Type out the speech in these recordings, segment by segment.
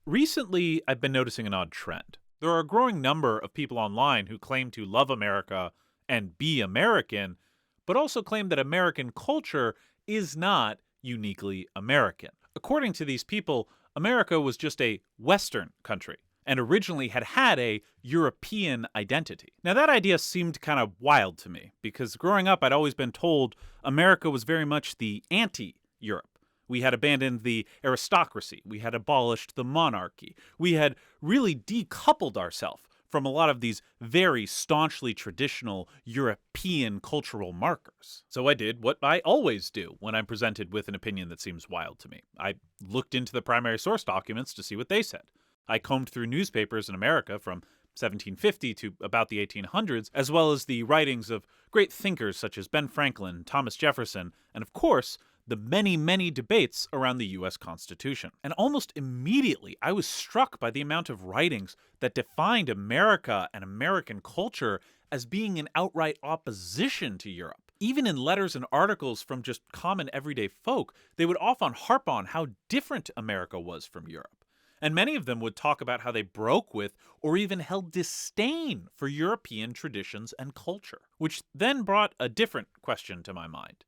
Recently, I've been noticing an odd trend. There are a growing number of people online who claim to love America and be American, but also claim that American culture is not uniquely American. According to these people, America was just a Western country and originally had a European identity. Now, that idea seemed kind of wild to me because growing up, I'd always been told America was very much the anti Europe. We had abandoned the aristocracy. We had abolished the monarchy. We had really decoupled ourselves from a lot of these very staunchly traditional European cultural markers. So I did what I always do when I'm presented with an opinion that seems wild to me. I looked into the primary source documents to see what they said. I combed through newspapers in America from 1750 to about the 1800s, as well as the writings of great thinkers such as Ben Franklin, Thomas Jefferson, and of course, the many, many debates around the US Constitution. And almost immediately, I was struck by the amount of writings that defined America and American culture as being in outright opposition to Europe. Even in letters and articles from just common everyday folk, they would often harp on how different America was from Europe. And many of them would talk about how they broke with or even held disdain for European traditions and culture, which then brought a different question to my mind.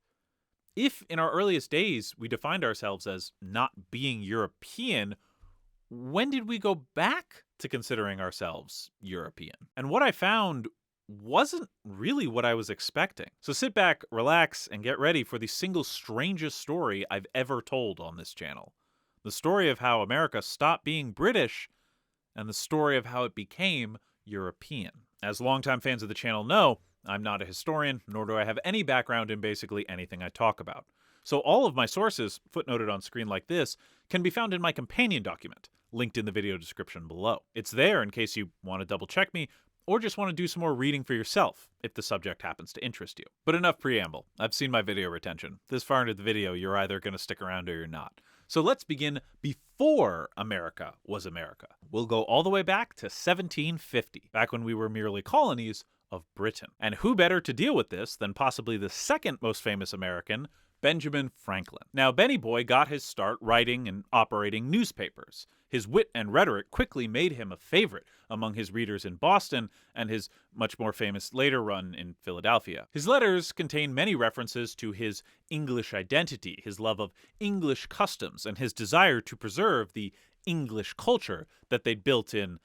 If in our earliest days we defined ourselves as not being European, when did we go back to considering ourselves European? And what I found wasn't really what I was expecting. So sit back, relax, and get ready for the single strangest story I've ever told on this channel. The story of how America stopped being British and the story of how it became European. As longtime fans of the channel know, I'm not a historian, nor do I have any background in basically anything I talk about. So all of my sources, footnoted on screen like this, can be found in my companion document, linked in the video description below. It's there in case you want to double check me, or just want to do some more reading for yourself, if the subject happens to interest you. But enough preamble. I've seen my video retention. This far into the video, you're either going to stick around or you're not. So let's begin before America was America. We'll go all the way back to 1750, back when we were merely colonies of Britain. And who better to deal with this than possibly the second most famous American, Benjamin Franklin. Now, Benny Boy got his start writing and operating newspapers. His wit and rhetoric quickly made him a favorite among his readers in Boston and his much more famous later run in Philadelphia. His letters contain many references to his English identity, his love of English customs, and his desire to preserve the English culture that they'd built in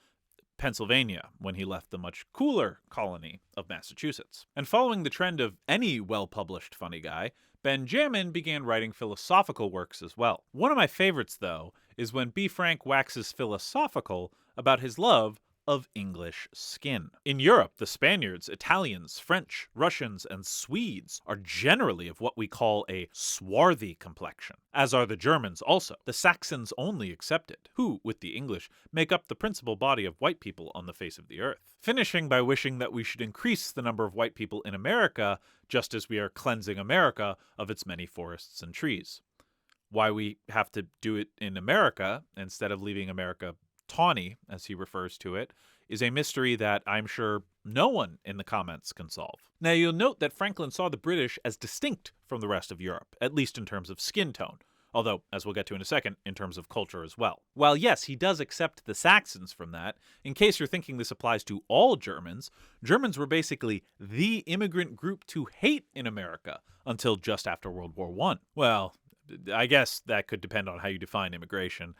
Pennsylvania when he left the much cooler colony of Massachusetts. And following the trend of any well-published funny guy, Benjamin began writing philosophical works as well. One of my favorites, though, is when B. Frank waxes philosophical about his love of English skin. In Europe, the Spaniards, Italians, French, Russians, and Swedes are generally of what we call a swarthy complexion, as are the Germans also, the Saxons only excepted, who, with the English, make up the principal body of white people on the face of the earth. Finishing by wishing that we should increase the number of white people in America, just as we are cleansing America of its many forests and trees. Why we have to do it in America, instead of leaving America tawny, as he refers to it, is a mystery that I'm sure no one in the comments can solve. Now, you'll note that Franklin saw the British as distinct from the rest of Europe, at least in terms of skin tone, although, as we'll get to in a second, in terms of culture as well. While yes, he does accept the Saxons from that, in case you're thinking this applies to all Germans, Germans were basically the immigrant group to hate in America until just after World War I. Well, I guess that could depend on how you define immigration.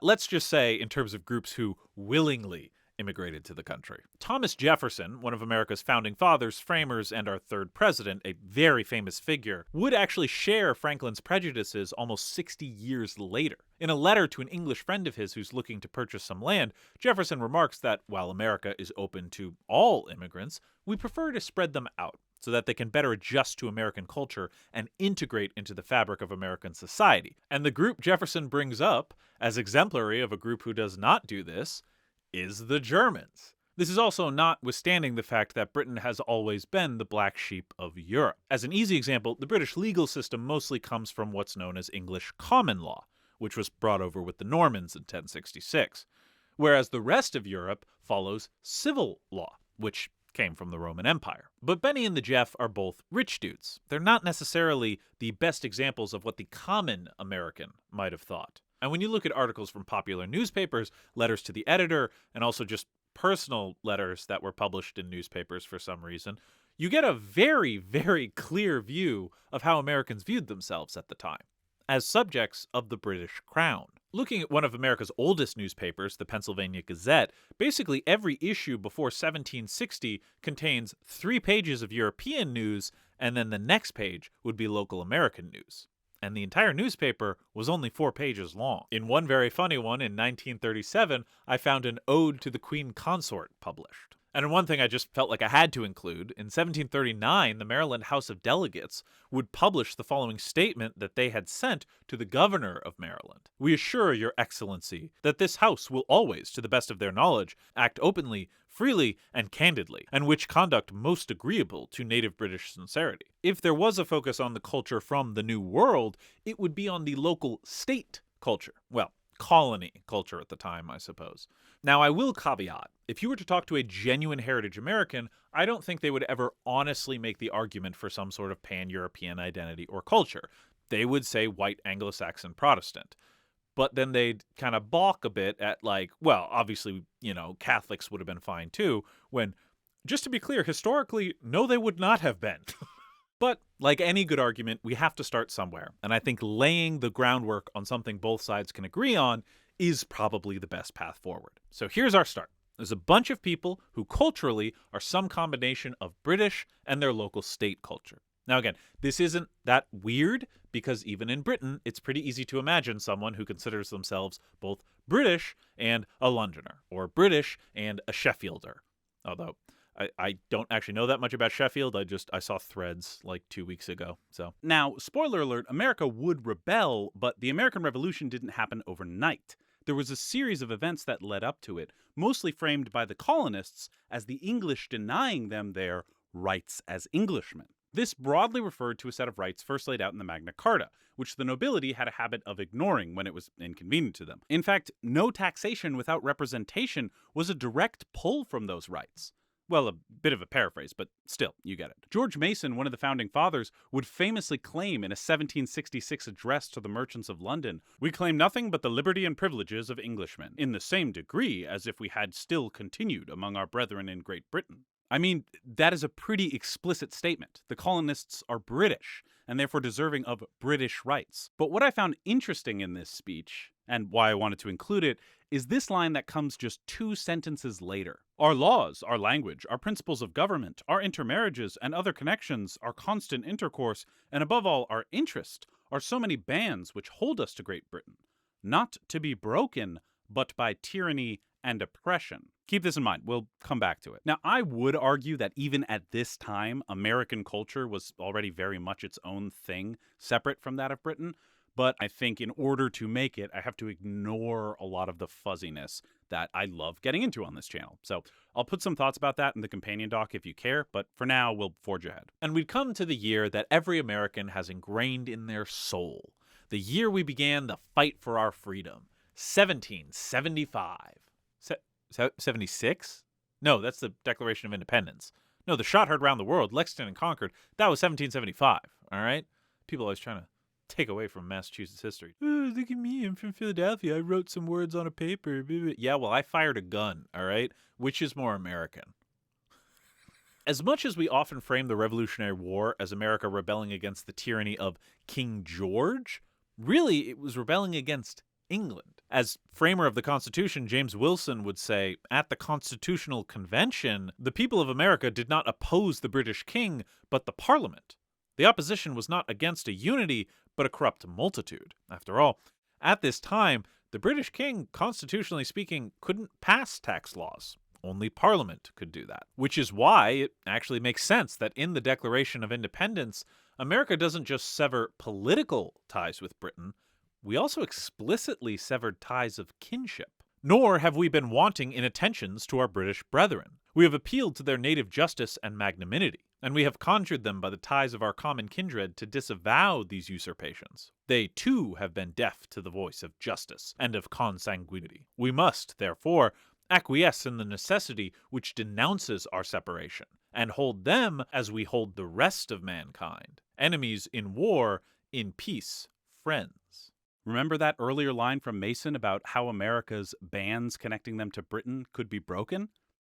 Let's just say in terms of groups who willingly immigrated to the country. Thomas Jefferson, one of America's founding fathers, framers, and our third president, a very famous figure, would actually share Franklin's prejudices almost 60 years later. In a letter to an English friend of his who's looking to purchase some land, Jefferson remarks that while America is open to all immigrants, we prefer to spread them out so that they can better adjust to American culture and integrate into the fabric of American society. And the group Jefferson brings up, as exemplary of a group who does not do this, is the Germans. This is also notwithstanding the fact that Britain has always been the black sheep of Europe. As an easy example, the British legal system mostly comes from what's known as English common law, which was brought over with the Normans in 1066, whereas the rest of Europe follows civil law, which came from the Roman Empire. But Benny and the Jeff are both rich dudes. They're not necessarily the best examples of what the common American might have thought. And when you look at articles from popular newspapers, letters to the editor, and also just personal letters that were published in newspapers for some reason, you get a very, very clear view of how Americans viewed themselves at the time, as subjects of the British Crown. Looking at one of America's oldest newspapers, the Pennsylvania Gazette, basically every issue before 1760 contains 3 pages of European news, and then the next page would be local American news. And the entire newspaper was only 4 pages long. In one very funny one in 1937, I found an ode to the Queen Consort published. And one thing I just felt like I had to include, in 1739, the Maryland House of Delegates would publish the following statement that they had sent to the governor of Maryland. "We assure your excellency that this house will always, to the best of their knowledge, act openly, freely, and candidly, and which conduct most agreeable to native British sincerity. If there was a focus on the culture from the New World, it would be on the local state culture." Well, colony culture at the time, I suppose. Now, I will caveat, if you were to talk to a genuine heritage American, I don't think they would ever honestly make the argument for some sort of pan-European identity or culture. They would say white Anglo-Saxon Protestant. But then they'd kind of balk a bit at well, obviously, Catholics would have been fine too, when, just to be clear, historically, no, they would not have been. But, like any good argument, we have to start somewhere, and I think laying the groundwork on something both sides can agree on is probably the best path forward. So here's our start. There's a bunch of people who culturally are some combination of British and their local state culture. Now again, this isn't that weird, because even in Britain, it's pretty easy to imagine someone who considers themselves both British and a Londoner, or British and a Sheffielder. Although, I don't actually know that much about Sheffield. I saw threads like 2 weeks ago. So now, spoiler alert, America would rebel, but the American Revolution didn't happen overnight. There was a series of events that led up to it, mostly framed by the colonists as the English denying them their rights as Englishmen. This broadly referred to a set of rights first laid out in the Magna Carta, which the nobility had a habit of ignoring when it was inconvenient to them. In fact, no taxation without representation was a direct pull from those rights. Well, a bit of a paraphrase, but still, you get it. George Mason, one of the founding fathers, would famously claim in a 1766 address to the merchants of London, "We claim nothing but the liberty and privileges of Englishmen, in the same degree as if we had still continued among our brethren in Great Britain." I mean, that is a pretty explicit statement. The colonists are British, and therefore deserving of British rights. But what I found interesting in this speech, and why I wanted to include it, is this line that comes just 2 sentences later. "Our laws, our language, our principles of government, our intermarriages and other connections, our constant intercourse, and above all our interest, are so many bands which hold us to Great Britain, not to be broken, but by tyranny and oppression." Keep this in mind. We'll come back to it. Now, I would argue that even at this time, American culture was already very much its own thing, separate from that of Britain. But I think in order to make it, I have to ignore a lot of the fuzziness that I love getting into on this channel. So I'll put some thoughts about that in the companion doc if you care, but for now, we'll forge ahead. And we'd come to the year that every American has ingrained in their soul. The year we began the fight for our freedom. 1775. 76? No, that's the Declaration of Independence. No, the shot heard round the world, Lexington and Concord, that was 1775, all right? People always trying to take away from Massachusetts history. "Oh, look at me, I'm from Philadelphia, I wrote some words on a paper." Yeah, well, I fired a gun, all right? Which is more American? As much as we often frame the Revolutionary War as America rebelling against the tyranny of King George, really it was rebelling against England. As framer of the Constitution, James Wilson would say, at the Constitutional Convention, the people of America did not oppose the British king, but the Parliament. The opposition was not against a unity, but a corrupt multitude. After all, at this time, the British king, constitutionally speaking, couldn't pass tax laws. Only Parliament could do that. Which is why it actually makes sense that in the Declaration of Independence, America doesn't just sever political ties with Britain, we also explicitly severed ties of kinship. Nor have we been wanting in attentions to our British brethren. We have appealed to their native justice and magnanimity, and we have conjured them by the ties of our common kindred to disavow these usurpations. They, too, have been deaf to the voice of justice and of consanguinity. We must, therefore, acquiesce in the necessity which denounces our separation, and hold them as we hold the rest of mankind, enemies in war, in peace, friends. Remember that earlier line from Mason about how America's bands connecting them to Britain could be broken?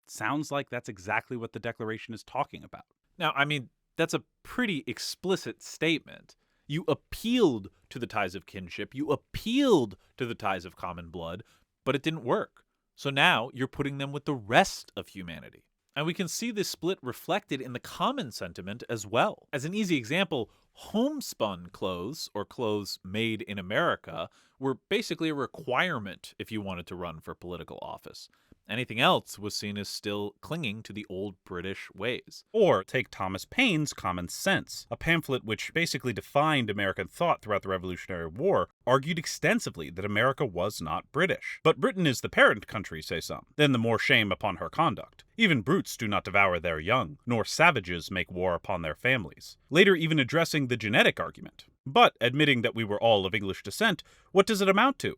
Sounds like that's exactly what the Declaration is talking about. Now, I mean, that's a pretty explicit statement. You appealed to the ties of kinship, you appealed to the ties of common blood, but it didn't work. So now you're putting them with the rest of humanity. And we can see this split reflected in the common sentiment as well. As an easy example, homespun clothes, or clothes made in America, were basically a requirement if you wanted to run for political office. Anything else was seen as still clinging to the old British ways. Or take Thomas Paine's Common Sense, a pamphlet which basically defined American thought throughout the Revolutionary War, argued extensively that America was not British. But Britain is the parent country, say some. Then the more shame upon her conduct. Even brutes do not devour their young, nor savages make war upon their families. Later even addressing the genetic argument. But admitting that we were all of English descent, what does it amount to?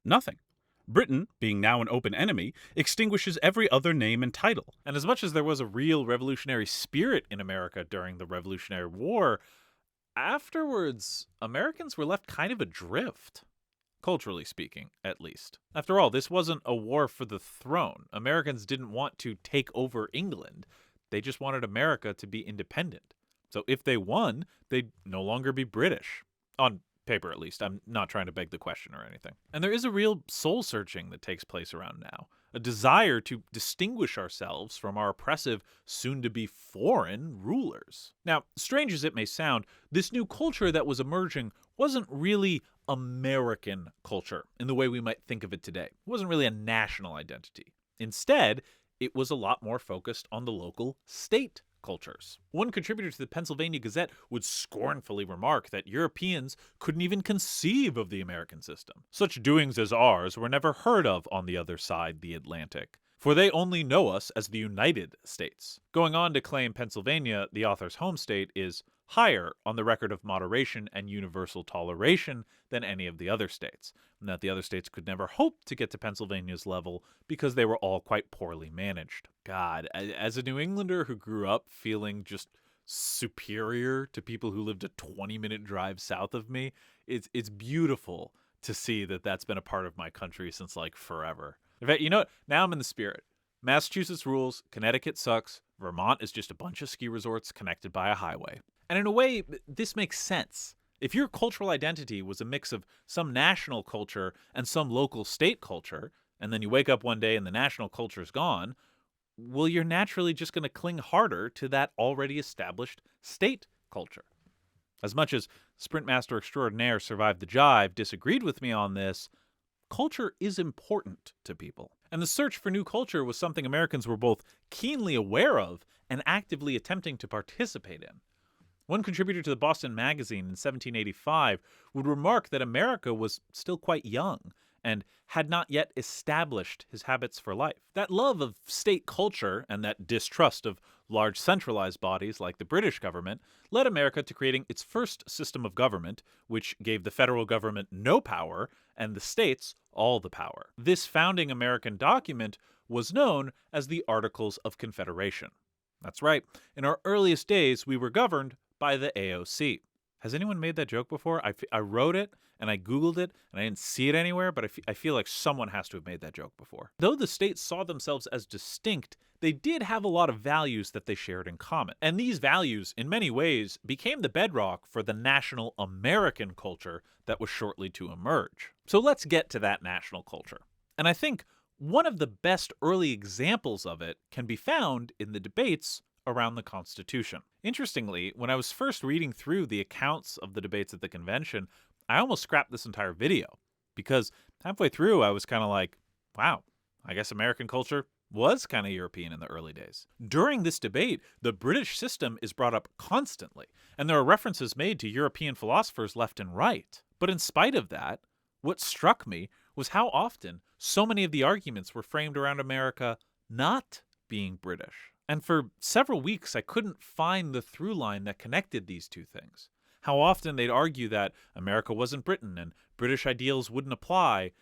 Nothing. Britain, being now an open enemy, extinguishes every other name and title. And as much as there was a real revolutionary spirit in America during the Revolutionary War, afterwards, Americans were left kind of adrift. Culturally speaking, at least. After all, this wasn't a war for the throne. Americans didn't want to take over England. They just wanted America to be independent. So if they won, they'd no longer be British. On paper, at least. I'm not trying to beg the question or anything. And there is a real soul-searching that takes place around now. A desire to distinguish ourselves from our oppressive, soon-to-be foreign rulers. Now, strange as it may sound, this new culture that was emerging wasn't really American culture in the way we might think of it today. It wasn't really a national identity. Instead, it was a lot more focused on the local state cultures. One contributor to the Pennsylvania Gazette would scornfully remark that Europeans couldn't even conceive of the American system. Such doings as ours were never heard of on the other side the Atlantic, for they only know us as the United States. Going on to claim Pennsylvania, the author's home state, is higher on the record of moderation and universal toleration than any of the other states, and that the other states could never hope to get to Pennsylvania's level because they were all quite poorly managed. God, as a New Englander who grew up feeling just superior to people who lived a 20-minute drive south of me, it's beautiful to see that that's been a part of my country since like forever. In fact, you know what? Now I'm in the spirit. Massachusetts rules, Connecticut sucks, Vermont is just a bunch of ski resorts connected by a highway. And in a way, this makes sense. If your cultural identity was a mix of some national culture and some local state culture, and then you wake up one day and the national culture is gone, well, you're naturally just going to cling harder to that already established state culture. As much as Sprintmaster Extraordinaire Survived the Jive disagreed with me on this, culture is important to people. And the search for new culture was something Americans were both keenly aware of and actively attempting to participate in. One contributor to the Boston Magazine in 1785 would remark that America was still quite young and had not yet established his habits for life. That love of state culture and that distrust of large centralized bodies like the British government led America to creating its first system of government, which gave the federal government no power and the states all the power. This founding American document was known as the Articles of Confederation. That's right, in our earliest days we were governed by the AOC. Has anyone made that joke before? I wrote it and I Googled it and I didn't see it anywhere, but I feel like someone has to have made that joke before. Though the states saw themselves as distinct, they did have a lot of values that they shared in common. And these values, in many ways, became the bedrock for the national American culture that was shortly to emerge. So let's get to that national culture. And I think one of the best early examples of it can be found in the debates around the Constitution. Interestingly, when I was first reading through the accounts of the debates at the convention, I almost scrapped this entire video because halfway through I was kind of like, wow, I guess American culture was kind of European in the early days. During this debate, the British system is brought up constantly, and there are references made to European philosophers left and right. But in spite of that, what struck me was how often so many of the arguments were framed around America not being British. And for several weeks, I couldn't find the through line that connected these two things. How often they'd argue that America wasn't Britain and British ideals wouldn't apply,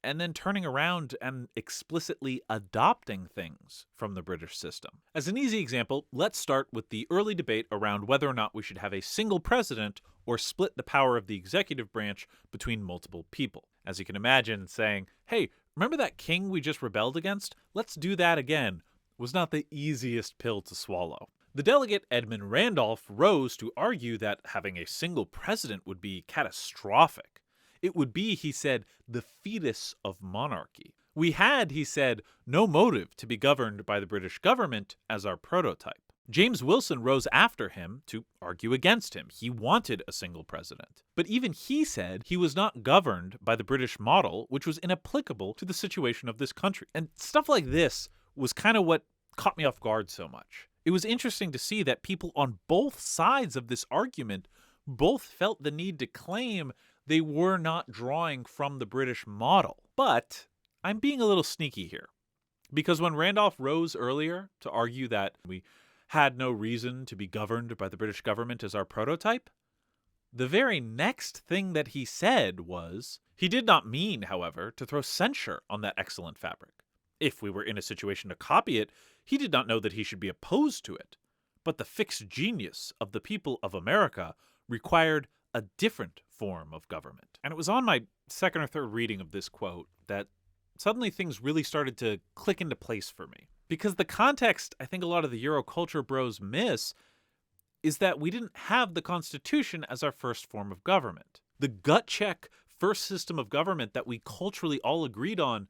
and then turning around and explicitly adopting things from the British system. As an easy example, let's start with the early debate around whether or not we should have a single president or split the power of the executive branch between multiple people. As you can imagine, saying, hey, remember that king we just rebelled against? Let's do that again, was not the easiest pill to swallow. The delegate Edmund Randolph rose to argue that having a single president would be catastrophic. It would be, he said, the fetus of monarchy. We had, he said, no motive to be governed by the British government as our prototype. James Wilson rose after him to argue against him. He wanted a single president. But even he said he was not governed by the British model, which was inapplicable to the situation of this country. And stuff like this was kind of what caught me off guard so much. It was interesting to see that people on both sides of this argument both felt the need to claim they were not drawing from the British model. But I'm being a little sneaky here, because when Randolph rose earlier to argue that we had no reason to be governed by the British government as our prototype, the very next thing that he said was, he did not mean, however, to throw censure on that excellent fabric. If we were in a situation to copy it, he did not know that he should be opposed to it. But the fixed genius of the people of America required a different form of government. And it was on my second or third reading of this quote that suddenly things really started to click into place for me. Because the context I think a lot of the Euroculture bros miss is that we didn't have the Constitution as our first form of government. The gut check first system of government that we culturally all agreed on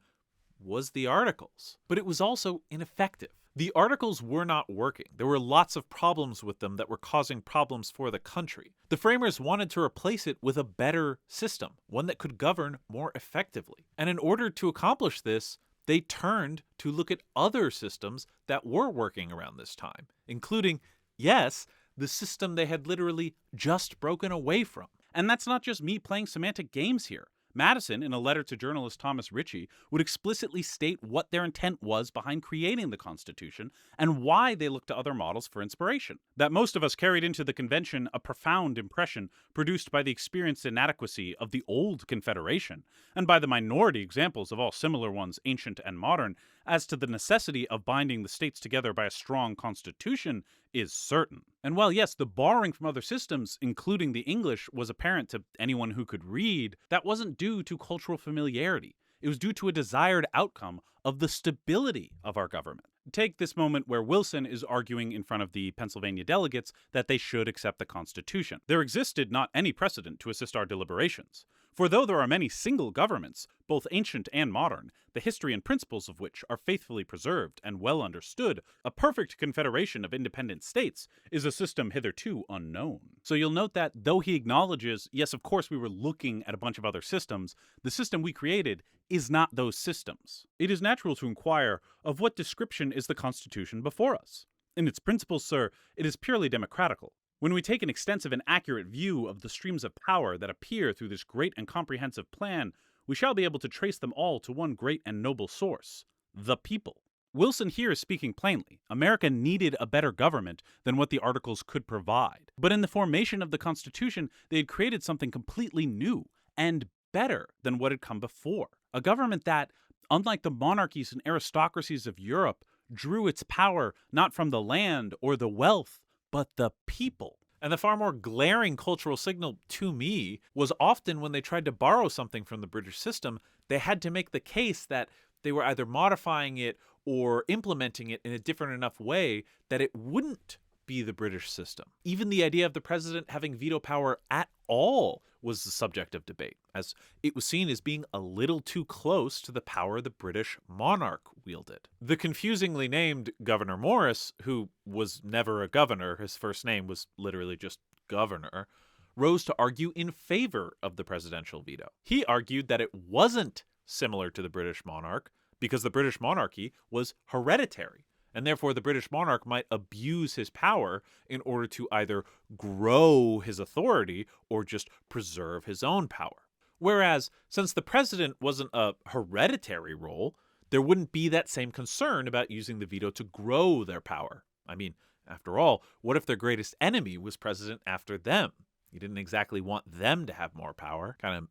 was the Articles. But it was also ineffective. The Articles were not working. There were lots of problems with them that were causing problems for the country. The framers wanted to replace it with a better system, one that could govern more effectively. And in order to accomplish this, they turned to look at other systems that were working around this time, including, yes, the system they had literally just broken away from. And that's not just me playing semantic games here. Madison, in a letter to journalist Thomas Ritchie, would explicitly state what their intent was behind creating the Constitution and why they looked to other models for inspiration. That most of us carried into the convention a profound impression produced by the experienced inadequacy of the old Confederation, and by the minority examples of all similar ones, ancient and modern, as to the necessity of binding the states together by a strong constitution is certain. And while yes, the borrowing from other systems, including the English, was apparent to anyone who could read, that wasn't due to cultural familiarity. It was due to a desired outcome of the stability of our government. Take this moment where Wilson is arguing in front of the Pennsylvania delegates that they should accept the Constitution. There existed not any precedent to assist our deliberations. For though there are many single governments, both ancient and modern, the history and principles of which are faithfully preserved and well understood, a perfect confederation of independent states is a system hitherto unknown. So you'll note that though he acknowledges, yes, of course we were looking at a bunch of other systems, the system we created is not those systems. It is natural to inquire, of what description is the Constitution before us? In its principles, sir, it is purely democratical. When we take an extensive and accurate view of the streams of power that appear through this great and comprehensive plan, we shall be able to trace them all to one great and noble source, the people. Wilson here is speaking plainly. America needed a better government than what the Articles could provide. But in the formation of the Constitution, they had created something completely new and better than what had come before. A government that, unlike the monarchies and aristocracies of Europe, drew its power not from the land or the wealth, but the people. And the far more glaring cultural signal to me was often when they tried to borrow something from the British system, they had to make the case that they were either modifying it or implementing it in a different enough way that it wouldn't be the British system. Even the idea of the president having veto power at all was the subject of debate, as it was seen as being a little too close to the power the British monarch wielded. The confusingly named Governor Morris, who was never a governor, his first name was literally just governor, rose to argue in favor of the presidential veto. He argued that it wasn't similar to the British monarch because the British monarchy was hereditary, and therefore the British monarch might abuse his power in order to either grow his authority or just preserve his own power. Whereas, since the president wasn't a hereditary role, there wouldn't be that same concern about using the veto to grow their power. I mean, after all, what if their greatest enemy was president after them? You didn't exactly want them to have more power. Kind of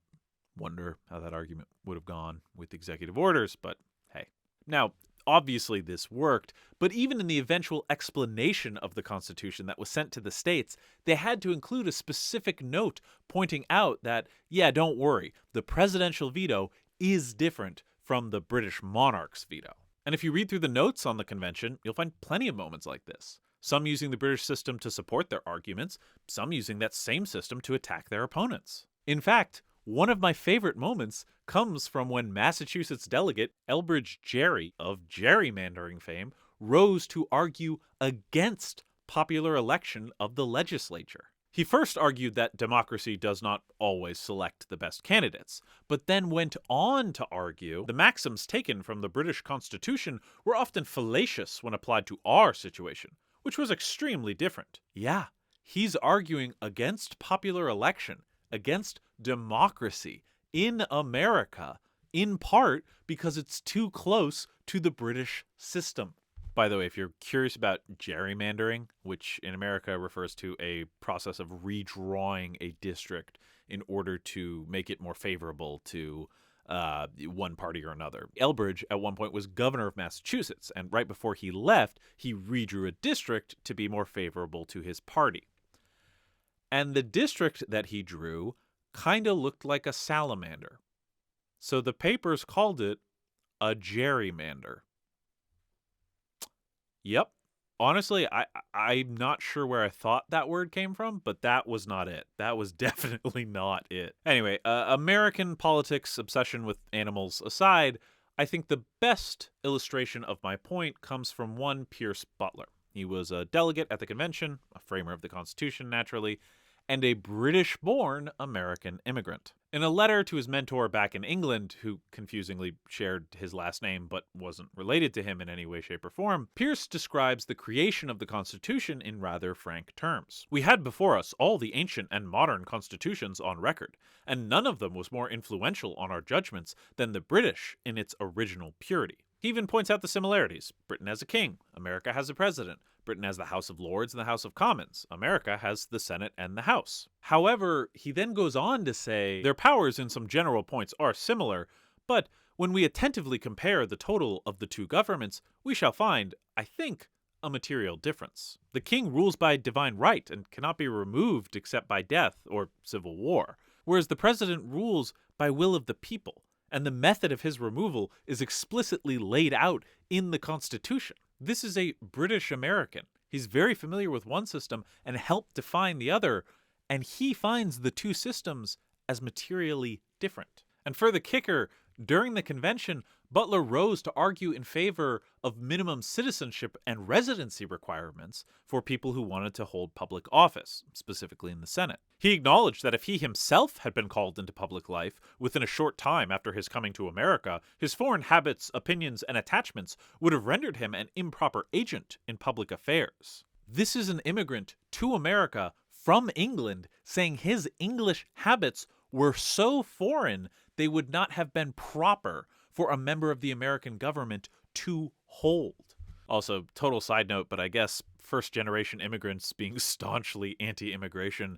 wonder how that argument would have gone with executive orders, but hey. Now, Obviously, this worked, but even in the eventual explanation of the Constitution that was sent to the states, they had to include a specific note pointing out that, yeah, don't worry, the presidential veto is different from the British monarch's veto. And if you read through the notes on the convention, you'll find plenty of moments like this. Some using the British system to support their arguments, some using that same system to attack their opponents. In fact, one of my favorite moments comes from when Massachusetts delegate Elbridge Gerry of gerrymandering fame rose to argue against popular election of the legislature. He first argued that democracy does not always select the best candidates, but then went on to argue the maxims taken from the British Constitution were often fallacious when applied to our situation, which was extremely different. Yeah, he's arguing against popular election, against democracy in America, in part because it's too close to the British system. By the way, if you're curious about gerrymandering, which in America refers to a process of redrawing a district in order to make it more favorable to one party or another. Elbridge at one point was governor of Massachusetts, and right before he left, he redrew a district to be more favorable to his party. And the district that he drew kind of looked like a salamander. So the papers called it a gerrymander. Yep. Honestly, I'm not sure where I thought that word came from, but that was not it. That was definitely not it. Anyway, American politics obsession with animals aside, I think the best illustration of my point comes from one Pierce Butler. He was a delegate at the convention, a framer of the Constitution, naturally, and a British-born American immigrant. In a letter to his mentor back in England, who confusingly shared his last name but wasn't related to him in any way, shape, or form, Pierce describes the creation of the Constitution in rather frank terms. We had before us all the ancient and modern constitutions on record, and none of them was more influential on our judgments than the British in its original purity. He even points out the similarities. Britain has a king, America has a president. Britain has the House of Lords and the House of Commons. America has the Senate and the House. However, he then goes on to say their powers in some general points are similar, but when we attentively compare the total of the two governments, we shall find, I think, a material difference. The king rules by divine right and cannot be removed except by death or civil war, whereas the president rules by will of the people, and the method of his removal is explicitly laid out in the Constitution. This is a British American. He's very familiar with one system and helped define the other, and he finds the two systems as materially different. And for the kicker, during the convention, Butler rose to argue in favor of minimum citizenship and residency requirements for people who wanted to hold public office, specifically in the Senate. He acknowledged that if he himself had been called into public life within a short time after his coming to America, his foreign habits, opinions, and attachments would have rendered him an improper agent in public affairs. This is an immigrant to America from England saying his English habits were so foreign they would not have been proper for a member of the American government to hold. Also, total side note, but I guess first-generation immigrants being staunchly anti-immigration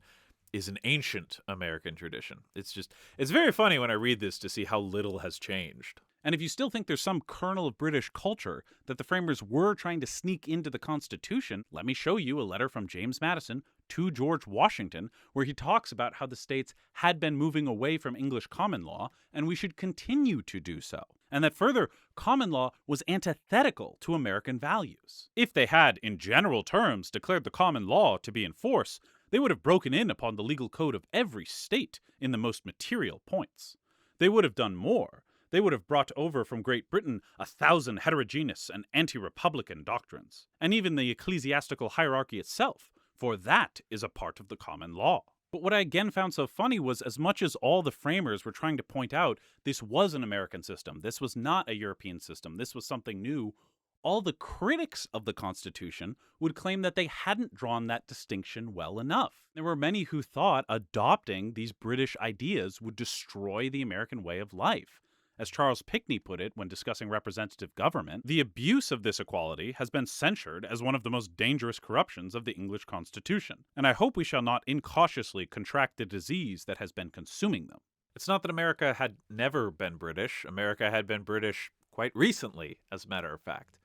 is an ancient American tradition. It's very funny when I read this to see how little has changed. And if you still think there's some kernel of British culture that the framers were trying to sneak into the Constitution, let me show you a letter from James Madison to George Washington, where he talks about how the states had been moving away from English common law, and we should continue to do so. And that further, common law was antithetical to American values. If they had, in general terms, declared the common law to be in force, they would have broken in upon the legal code of every state in the most material points. They would have done more. They would have brought over from Great Britain 1,000 heterogeneous and anti-republican doctrines, and even the ecclesiastical hierarchy itself, for that is a part of the common law. But what I again found so funny was, as much as all the framers were trying to point out this was an American system, this was not a European system, this was something new, all the critics of the Constitution would claim that they hadn't drawn that distinction well enough. There were many who thought adopting these British ideas would destroy the American way of life. As Charles Pinckney put it when discussing representative government, the abuse of this equality has been censured as one of the most dangerous corruptions of the English Constitution, and I hope we shall not incautiously contract the disease that has been consuming them. It's not that America had never been British. America had been British quite recently, as a matter of fact.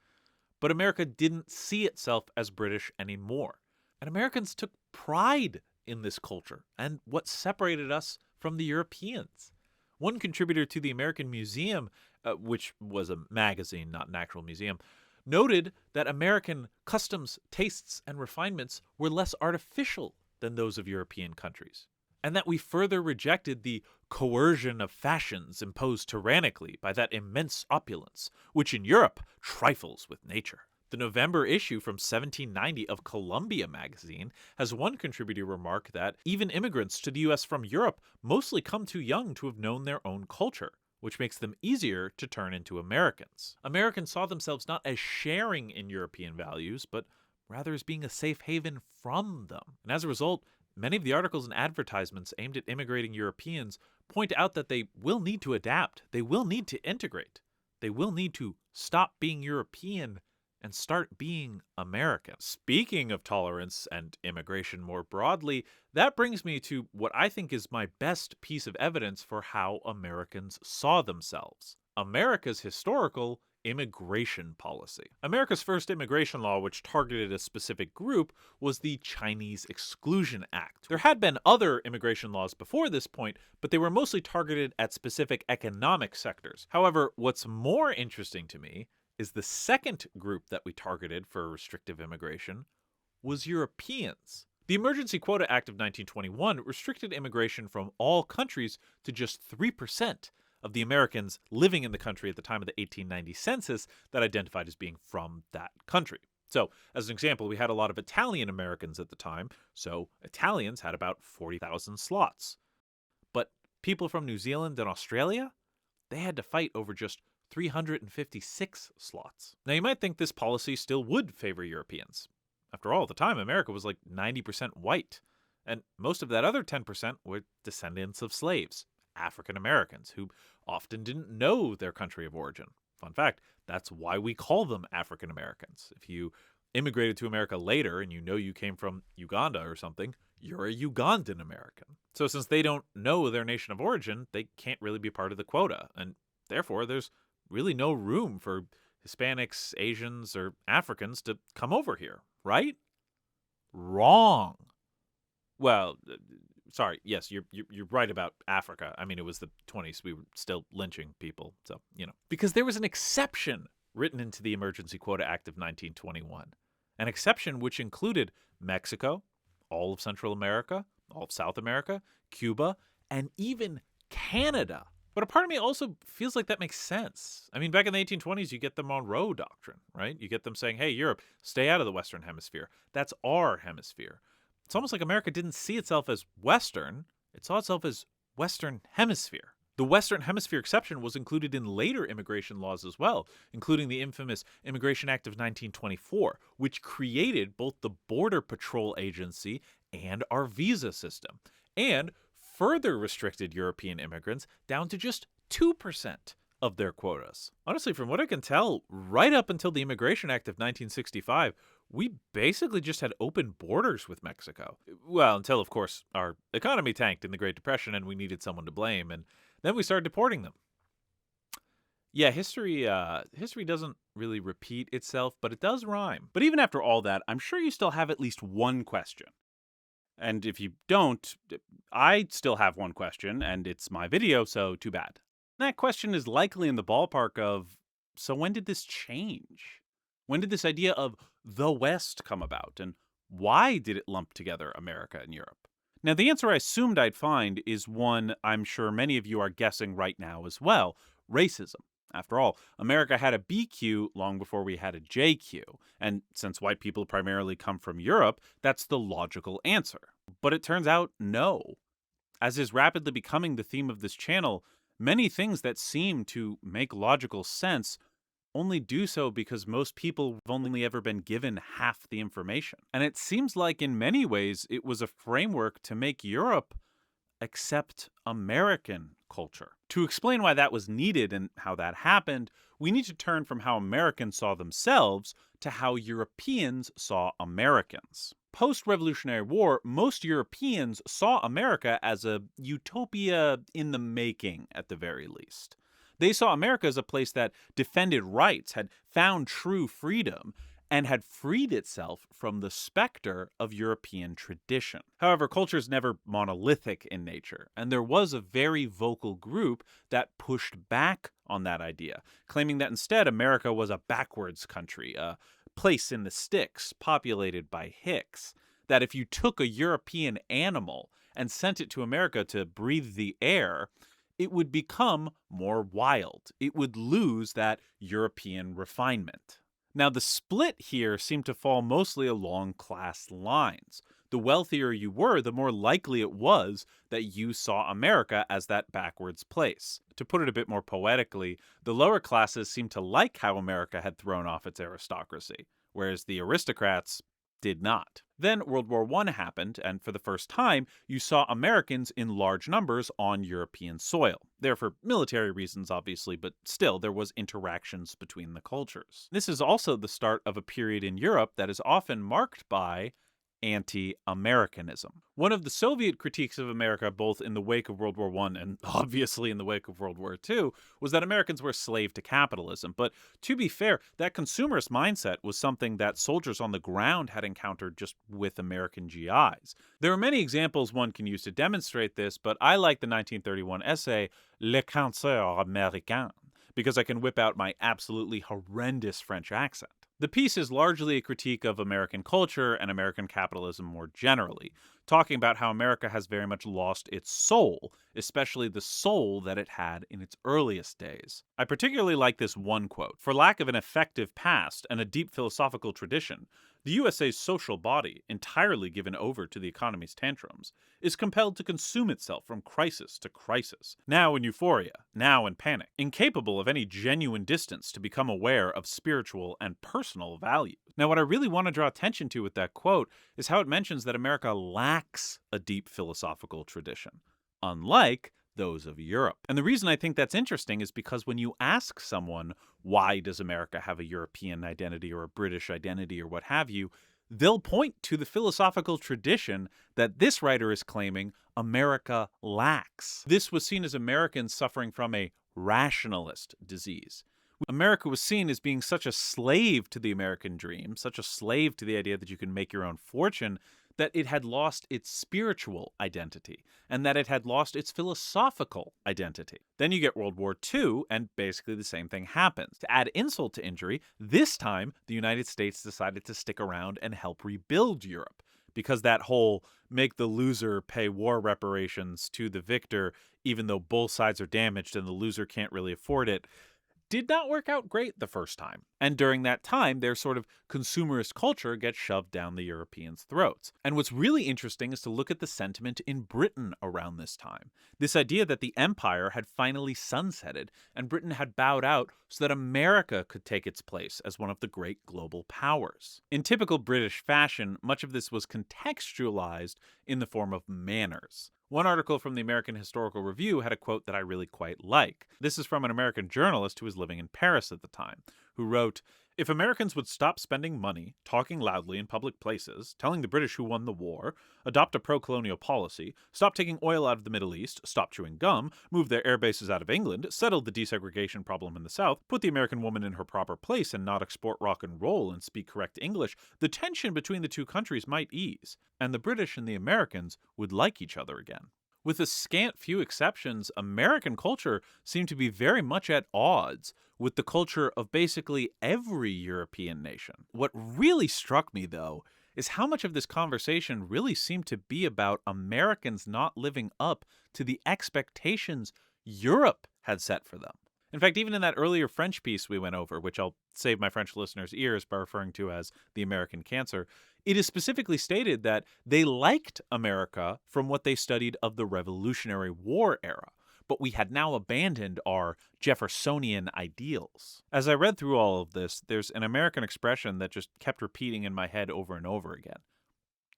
But America didn't see itself as British anymore. And Americans took pride in this culture and what separated us from the Europeans. One contributor to the American Museum, which was a magazine, not an actual museum, noted that American customs, tastes, and refinements were less artificial than those of European countries, and that we further rejected the coercion of fashions imposed tyrannically by that immense opulence, which in Europe trifles with nature. The November issue from 1790 of Columbia magazine has one contributor remark that even immigrants to the U.S. from Europe mostly come too young to have known their own culture, which makes them easier to turn into Americans. Americans saw themselves not as sharing in European values, but rather as being a safe haven from them. And as a result, many of the articles and advertisements aimed at immigrating Europeans point out that they will need to adapt, they will need to integrate, they will need to stop being European and start being American. Speaking of tolerance and immigration more broadly, that brings me to what I think is my best piece of evidence for how Americans saw themselves: America's historical immigration policy. America's first immigration law, which targeted a specific group, was the Chinese Exclusion Act. There had been other immigration laws before this point, but they were mostly targeted at specific economic sectors. However, what's more interesting to me is the second group that we targeted for restrictive immigration was Europeans. The Emergency Quota Act of 1921 restricted immigration from all countries to just 3% of the Americans living in the country at the time of the 1890 census that identified as being from that country. So, as an example, we had a lot of Italian Americans at the time, so Italians had about 40,000 slots. But people from New Zealand and Australia, they had to fight over just 356 slots. Now, you might think this policy still would favor Europeans. After all, at the time, America was like 90% white, and most of that other 10% were descendants of slaves, African Americans, who often didn't know their country of origin. Fun fact, that's why we call them African Americans. If you immigrated to America later and you know you came from Uganda or something, you're a Ugandan American. So since they don't know their nation of origin, they can't really be part of the quota, and therefore there's really no room for Hispanics, Asians, or Africans to come over here, right? Wrong. Well, sorry, yes, you're right about Africa. I mean, it was the 20s. We were still lynching people, so, Because there was an exception written into the Emergency Quota Act of 1921. An exception which included Mexico, all of Central America, all of South America, Cuba, and even Canada. But a part of me also feels like that makes sense. I mean, back in the 1820s, you get the Monroe Doctrine, right? You get them saying, hey, Europe, stay out of the Western Hemisphere. That's our hemisphere. It's almost like America didn't see itself as Western. It saw itself as Western Hemisphere. The Western Hemisphere exception was included in later immigration laws as well, including the infamous Immigration Act of 1924, which created both the Border Patrol Agency and our visa system, and further restricted European immigrants down to just 2% of their quotas. Honestly, from what I can tell, right up until the Immigration Act of 1965, we basically just had open borders with Mexico. Well, until, of course, our economy tanked in the Great Depression and we needed someone to blame, and then we started deporting them. Yeah, history doesn't really repeat itself, but it does rhyme. But even after all that, I'm sure you still have at least one question. And if you don't, I still have one question, and it's my video, so too bad. That question is likely in the ballpark of, so when did this change? When did this idea of the West come about, and why did it lump together America and Europe? Now, the answer I assumed I'd find is one I'm sure many of you are guessing right now as well: racism. After all, America had a BQ long before we had a JQ, and since white people primarily come from Europe, that's the logical answer. But it turns out no. As is rapidly becoming the theme of this channel, many things that seem to make logical sense only do so because most people have only ever been given half the information. And it seems like in many ways it was a framework to make Europe accept American culture. To explain why that was needed and how that happened, we need to turn from how Americans saw themselves to how Europeans saw Americans. Post-Revolutionary War, most Europeans saw America as a utopia in the making, at the very least. They saw America as a place that defended rights, had found true freedom, and had freed itself from the specter of European tradition. However, culture is never monolithic in nature, and there was a very vocal group that pushed back on that idea, claiming that instead America was a backwards country, a place in the sticks populated by hicks, that if you took a European animal and sent it to America to breathe the air, it would become more wild. It would lose that European refinement. Now, the split here seemed to fall mostly along class lines. The wealthier you were, the more likely it was that you saw America as that backwards place. To put it a bit more poetically, the lower classes seemed to like how America had thrown off its aristocracy, whereas the aristocrats did not. Then World War I happened, and for the first time, you saw Americans in large numbers on European soil. There for military reasons, obviously, but still, there was interactions between the cultures. This is also the start of a period in Europe that is often marked by anti-Americanism. One of the Soviet critiques of America, both in the wake of World War I and obviously in the wake of World War II, was that Americans were a slave to capitalism. But to be fair, that consumerist mindset was something that soldiers on the ground had encountered just with American GIs. There are many examples one can use to demonstrate this, but I like the 1931 essay Le Cancer Américain, because I can whip out my absolutely horrendous French accent. The piece is largely a critique of American culture and American capitalism more generally, talking about how America has very much lost its soul, especially the soul that it had in its earliest days. I particularly like this one quote. For lack of an effective past and a deep philosophical tradition, the USA's social body, entirely given over to the economy's tantrums, is compelled to consume itself from crisis to crisis, now in euphoria, now in panic, incapable of any genuine distance to become aware of spiritual and personal value. Now, what I really want to draw attention to with that quote is how it mentions that America lacks a deep philosophical tradition, unlike those of Europe. And the reason I think that's interesting is because when you ask someone, why does America have a European identity or a British identity or what have you, they'll point to the philosophical tradition that this writer is claiming America lacks. This was seen as Americans suffering from a rationalist disease. America was seen as being such a slave to the American dream, such a slave to the idea that you can make your own fortune, that it had lost its spiritual identity, and that it had lost its philosophical identity. Then you get World War II, and basically the same thing happens. To add insult to injury, this time the United States decided to stick around and help rebuild Europe, because that whole make the loser pay war reparations to the victor, even though both sides are damaged and the loser can't really afford it, did not work out great the first time. And during that time, their sort of consumerist culture gets shoved down the Europeans' throats. And what's really interesting is to look at the sentiment in Britain around this time. This idea that the empire had finally sunsetted and Britain had bowed out so that America could take its place as one of the great global powers. In typical British fashion, much of this was contextualized in the form of manners. One article from the American Historical Review had a quote that I really quite like. This is from an American journalist who was living in Paris at the time, who wrote, "If Americans would stop spending money, talking loudly in public places, telling the British who won the war, adopt a pro-colonial policy, stop taking oil out of the Middle East, stop chewing gum, move their air bases out of England, settle the desegregation problem in the South, put the American woman in her proper place and not export rock and roll and speak correct English, the tension between the two countries might ease, and the British and the Americans would like each other again." With a scant few exceptions, American culture seemed to be very much at odds with the culture of basically every European nation. What really struck me, though, is how much of this conversation really seemed to be about Americans not living up to the expectations Europe had set for them. In fact, even in that earlier French piece we went over, which I'll save my French listeners' ears by referring to as the American Cancer, it is specifically stated that they liked America from what they studied of the Revolutionary War era, but we had now abandoned our Jeffersonian ideals. As I read through all of this, there's an American expression that just kept repeating in my head over and over again.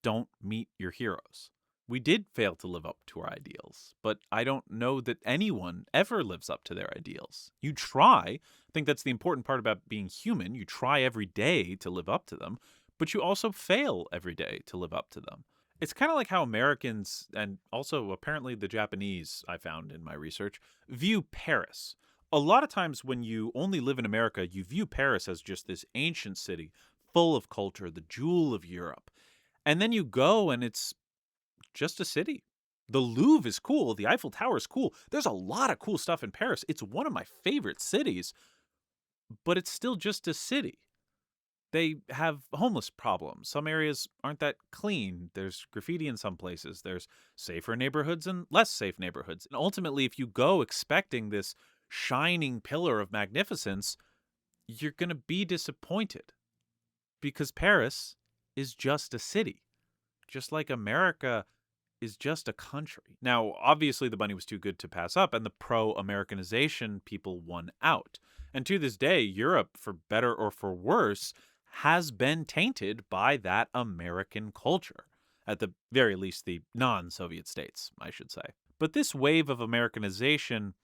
Don't meet your heroes. We did fail to live up to our ideals, but I don't know that anyone ever lives up to their ideals. You try. I think that's the important part about being human. You try every day to live up to them, but you also fail every day to live up to them. It's kind of like how Americans, and also apparently the Japanese, I found in my research, view Paris. A lot of times when you only live in America, you view Paris as just this ancient city full of culture, the jewel of Europe. And then you go and it's just a city. The Louvre is cool. The Eiffel Tower is cool. There's a lot of cool stuff in Paris. It's one of my favorite cities, but it's still just a city. They have homeless problems. Some areas aren't that clean. There's graffiti in some places. There's safer neighborhoods and less safe neighborhoods. And ultimately, if you go expecting this shining pillar of magnificence, you're going to be disappointed because Paris is just a city, just like America is just a country. Now, obviously, the money was too good to pass up, and the pro Americanization people won out. And to this day, Europe, for better or for worse, has been tainted by that American culture. At the very least, the non Soviet states, I should say. But this wave of Americanization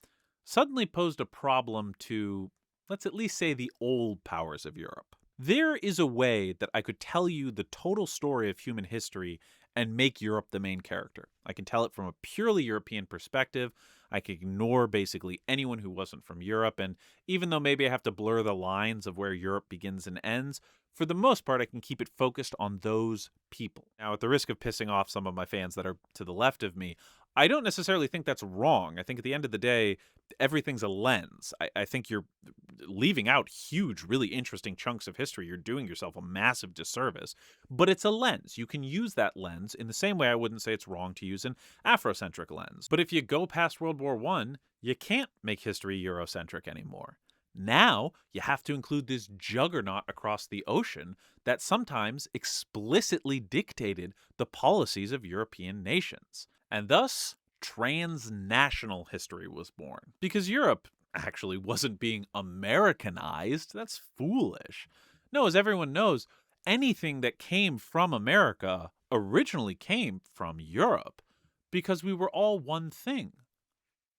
suddenly posed a problem to, let's at least say, the old powers of Europe. There is a way that I could tell you the total story of human history and make Europe the main character. I can tell it from a purely European perspective. I can ignore basically anyone who wasn't from Europe, and even though maybe I have to blur the lines of where Europe begins and ends, for the most part I can keep it focused on those people. Now, at the risk of pissing off some of my fans that are to the left of me, I don't necessarily think that's wrong. I think at the end of the day, everything's a lens. I think you're leaving out huge, really interesting chunks of history. You're doing yourself a massive disservice, but it's a lens. You can use that lens in the same way I wouldn't say it's wrong to use an Afrocentric lens. But if you go past World War I, you can't make history Eurocentric anymore. Now you have to include this juggernaut across the ocean that sometimes explicitly dictated the policies of European nations. And thus, transnational history was born. Because Europe actually wasn't being Americanized. That's foolish. No, as everyone knows, anything that came from America originally came from Europe because we were all one thing: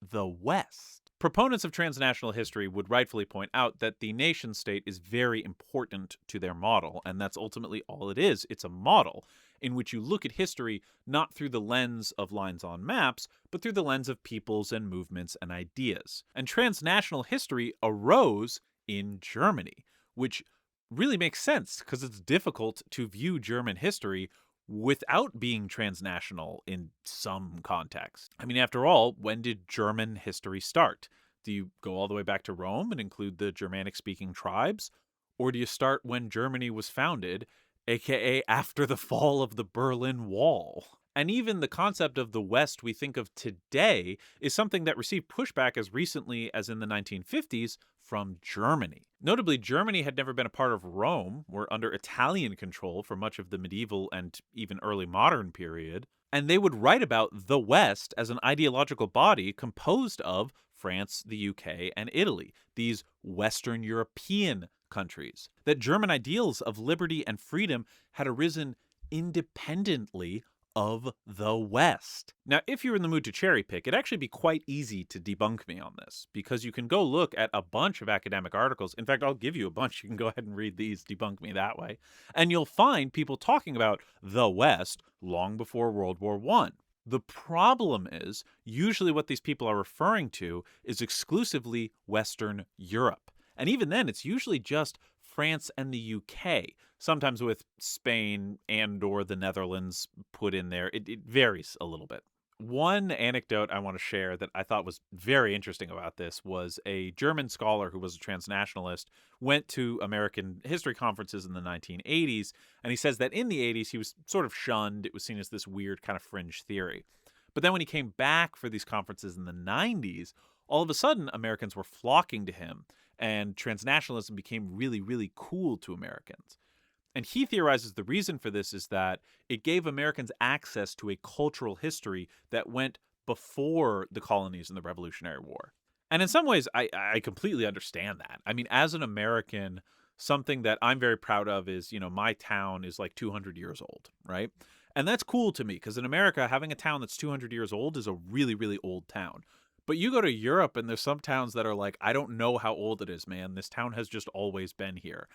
the West. Proponents of transnational history would rightfully point out that the nation state is very important to their model, and that's ultimately all it is. It's a model in which you look at history not through the lens of lines on maps, but through the lens of peoples and movements and ideas. And transnational history arose in Germany, which really makes sense because it's difficult to view German history without being transnational in some context. I mean, after all, when did German history start? Do you go all the way back to Rome and include the Germanic-speaking tribes? Or do you start when Germany was founded, aka after the fall of the Berlin Wall? And even the concept of the West we think of today is something that received pushback as recently as in the 1950s from Germany. Notably, Germany had never been a part of Rome, were under Italian control for much of the medieval and even early modern period, and they would write about the West as an ideological body composed of France, the UK, and Italy, these Western European countries. That German ideals of liberty and freedom had arisen independently of the West. Now, if you're in the mood to cherry pick, it'd actually be quite easy to debunk me on this, because you can go look at a bunch of academic articles. In fact, I'll give you a bunch. You can go ahead and read these, debunk me that way. And you'll find people talking about the West long before World War I. The problem is, usually what these people are referring to is exclusively Western Europe. And even then, it's usually just France and the UK, sometimes with Spain and or the Netherlands put in there. It varies a little bit. One anecdote I want to share that I thought was very interesting about this was a German scholar who was a transnationalist went to American history conferences in the 1980s, and he says that in the 80s he was sort of shunned. It was seen as this weird kind of fringe theory. But then when he came back for these conferences in the 90s, all of a sudden Americans were flocking to him, and transnationalism became really, really cool to Americans. And he theorizes the reason for this is that it gave Americans access to a cultural history that went before the colonies and the Revolutionary War. And in some ways, I completely understand that. I mean, as an American, something that I'm very proud of is, my town is like 200 years old, right? And that's cool to me because in America, having a town that's 200 years old is a really, really old town. But you go to Europe and there's some towns that are like, I don't know how old it is, man. This town has just always been here.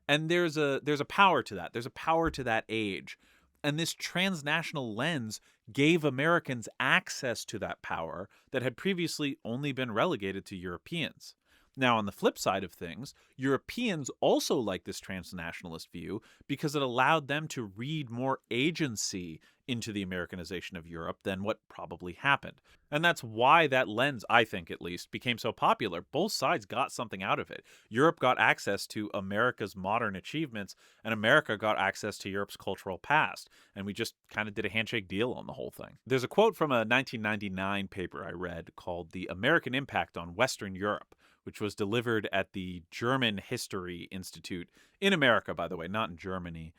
And there's a power to that. There's a power to that age. And this transnational lens gave Americans access to that power that had previously only been relegated to Europeans. Now, on the flip side of things, Europeans also like this transnationalist view because it allowed them to read more agency into the Americanization of Europe than what probably happened. And that's why that lens, I think at least, became so popular. Both sides got something out of it. Europe got access to America's modern achievements, and America got access to Europe's cultural past. And we just kind of did a handshake deal on the whole thing. There's a quote from a 1999 paper I read called The American Impact on Western Europe, which was delivered at the German History Institute in America, by the way, not in Germany,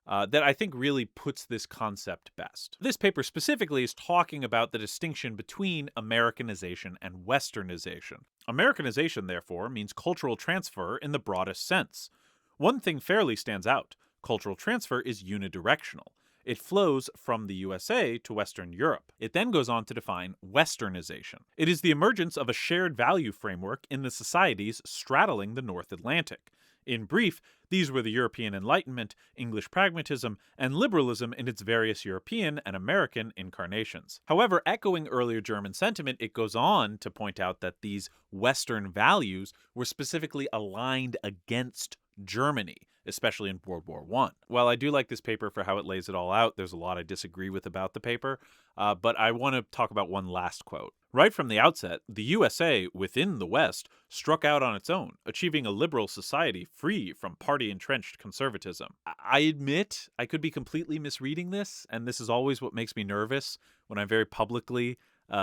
that I think really puts this concept best. This paper specifically is talking about the distinction between Americanization and Westernization. Americanization, therefore, means cultural transfer in the broadest sense. One thing fairly stands out: cultural transfer is unidirectional. It flows from the USA to Western Europe. It then goes on to define Westernization. It is the emergence of a shared value framework in the societies straddling the North Atlantic. In brief, these were the European Enlightenment, English pragmatism, and liberalism in its various European and American incarnations. However, echoing earlier German sentiment, it goes on to point out that these Western values were specifically aligned against Germany, especially in World War I. While I do like this paper for how it lays it all out, there's a lot I disagree with about the paper, but I want to talk about one last quote. Right from the outset, the USA, within the West, struck out on its own, achieving a liberal society free from party-entrenched conservatism. I admit I could be completely misreading this, and this is always what makes me nervous when I very publicly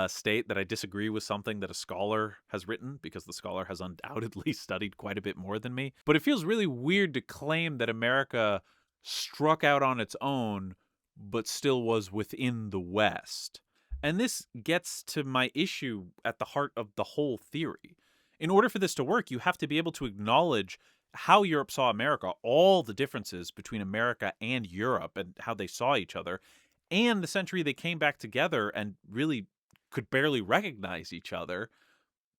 state that I disagree with something that a scholar has written, because the scholar has undoubtedly studied quite a bit more than me. But it feels really weird to claim that America struck out on its own, but still was within the West. And this gets to my issue at the heart of the whole theory. In order for this to work, you have to be able to acknowledge how Europe saw America, all the differences between America and Europe and how they saw each other, and the century they came back together and really could barely recognize each other,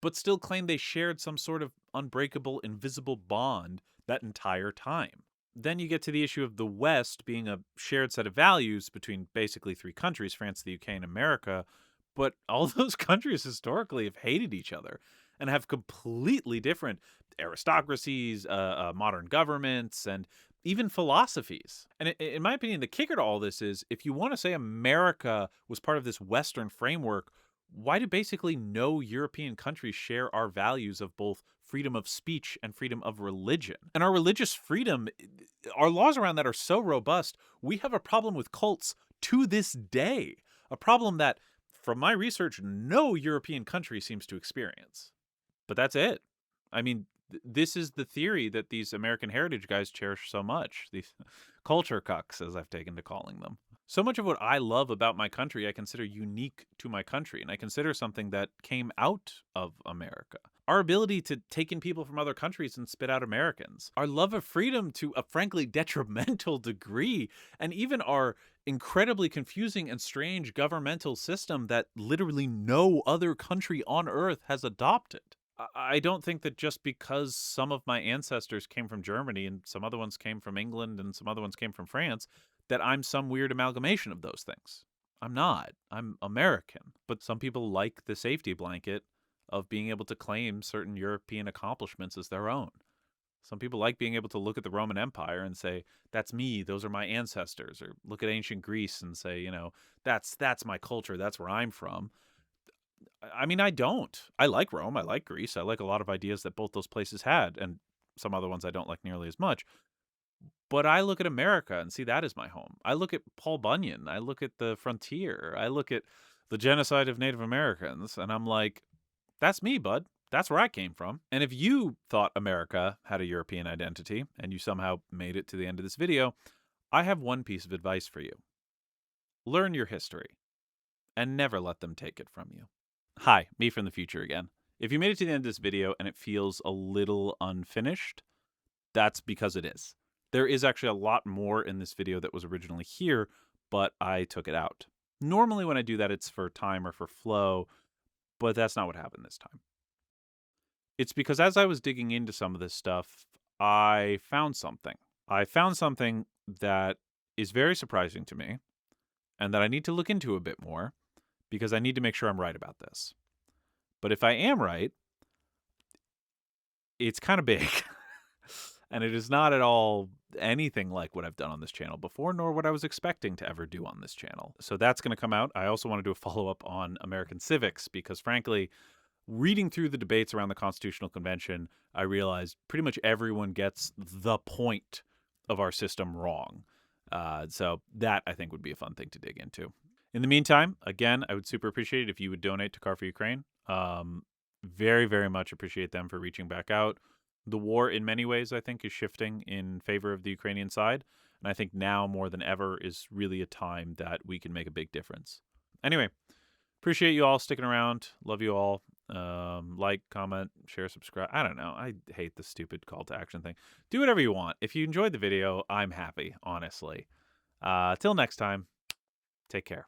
but still claim they shared some sort of unbreakable, invisible bond that entire time. Then you get to the issue of the West being a shared set of values between basically three countries, France, the UK, and America, but all those countries historically have hated each other and have completely different aristocracies, modern governments, and even philosophies. And in my opinion, the kicker to all this is, if you want to say America was part of this Western framework, why do basically no European countries share our values of both freedom of speech and freedom of religion? And our religious freedom, our laws around that are so robust, we have a problem with cults to this day. A problem that, from my research, no European country seems to experience. But that's it. I mean, this is the theory that these American heritage guys cherish so much. These culture cucks, as I've taken to calling them. So much of what I love about my country I consider unique to my country, and I consider something that came out of America. Our ability to take in people from other countries and spit out Americans. Our love of freedom to a frankly detrimental degree, and even our incredibly confusing and strange governmental system that literally no other country on earth has adopted. I don't think that just because some of my ancestors came from Germany and some other ones came from England and some other ones came from France, that I'm some weird amalgamation of those things. I'm not. I'm American. But some people like the safety blanket of being able to claim certain European accomplishments as their own. Some people like being able to look at the Roman Empire and say, that's me, those are my ancestors. Or look at ancient Greece and say, that's my culture, that's where I'm from. I mean, I don't. I like Rome, I like Greece, I like a lot of ideas that both those places had, and some other ones I don't like nearly as much. But I look at America and see that as my home. I look at Paul Bunyan. I look at the frontier. I look at the genocide of Native Americans. And I'm like, that's me, bud. That's where I came from. And if you thought America had a European identity and you somehow made it to the end of this video, I have one piece of advice for you. Learn your history and never let them take it from you. Hi, me from the future again. If you made it to the end of this video and it feels a little unfinished, that's because it is. There is actually a lot more in this video that was originally here, but I took it out. Normally when I do that, it's for time or for flow, but that's not what happened this time. It's because as I was digging into some of this stuff, I found something. I found something that is very surprising to me and that I need to look into a bit more because I need to make sure I'm right about this. But if I am right, it's kind of big. And it is not at all anything like what I've done on this channel before, nor what I was expecting to ever do on this channel. So that's going to come out. I also want to do a follow-up on American civics because, frankly, reading through the debates around the Constitutional Convention, I realized pretty much everyone gets the point of our system wrong. So that, I think, would be a fun thing to dig into. In the meantime, again, I would super appreciate it if you would donate to Car for Ukraine. Very, very much appreciate them for reaching back out. The war, in many ways, I think, is shifting in favor of the Ukrainian side. And I think now more than ever is really a time that we can make a big difference. Anyway, appreciate you all sticking around. Love you all. Like, comment, share, subscribe. I don't know. I hate the stupid call to action thing. Do whatever you want. If you enjoyed the video, I'm happy, honestly. Till next time, take care.